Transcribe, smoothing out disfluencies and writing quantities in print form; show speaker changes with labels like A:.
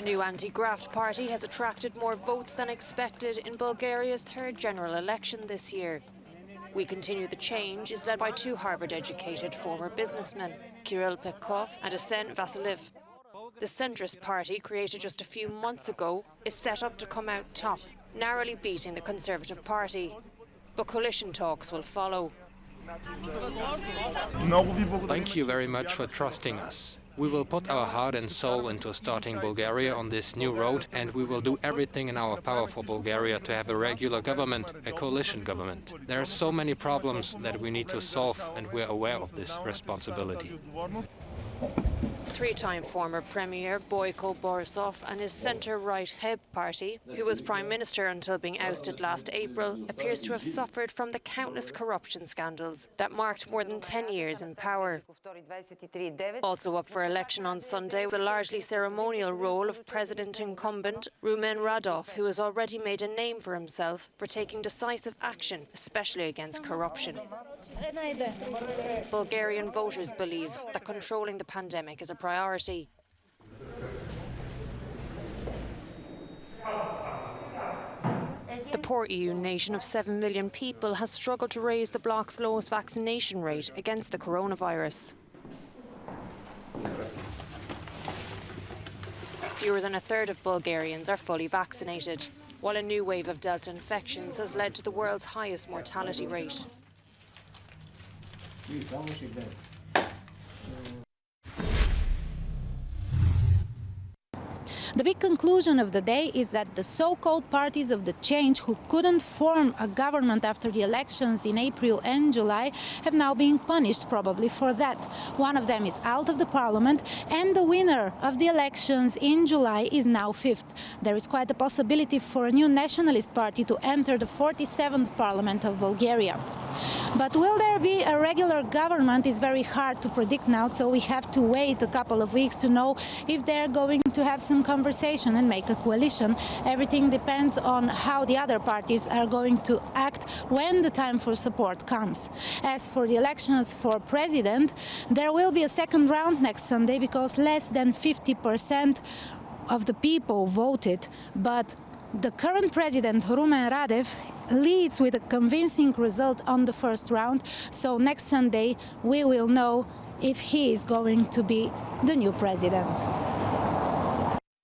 A: new anti-graft party has attracted more votes than expected in Bulgaria's third general election this year. We Continue the Change is led by two Harvard-educated former businessmen, Kirill Petkov and Arsen Vasilyev. The centrist party, created just a few months ago, is set up to come out top, narrowly beating the Conservative Party. But coalition talks will follow.
B: Thank you very much for trusting us. We will put our heart and soul into starting Bulgaria on this new road, and we will do everything in our power for Bulgaria to have a regular government, a coalition government. There are so many problems that we need to solve, and we're aware of this responsibility.
A: Three-time former Premier Boyko Borisov and his centre-right GERB party, who was Prime Minister until being ousted last April, appears to have suffered from the countless corruption scandals that marked more than 10 years in power. Also up for election on Sunday, the largely ceremonial role of President incumbent Rumen Radov, who has already made a name for himself for taking decisive action, especially against corruption. Bulgarian voters believe that controlling the pandemic is a priority. The poor EU nation of 7 million people has struggled to raise the bloc's lowest vaccination rate against the coronavirus. Fewer than a third of Bulgarians are fully vaccinated, while a new wave of Delta infections has led to the world's highest mortality rate.
C: The big conclusion of the day is that the so-called parties of the change who couldn't form a government after the elections in April and July have now been punished, probably for that. One of them is out of the parliament, and the winner of the elections in July is now fifth. There is quite a possibility for a new nationalist party to enter the 47th parliament of Bulgaria. But will there be a regular government is very hard to predict now, so we have to wait a couple of weeks to know if they're going to have some conversation and make a coalition. Everything depends on how the other parties are going to act when the time for support comes. As for the elections for president, there will be a second round next Sunday because less than 50% of the people voted, but the current president, Rumen Radev, leads with a convincing result on the first round, so next Sunday we will know if he is going to be the new president.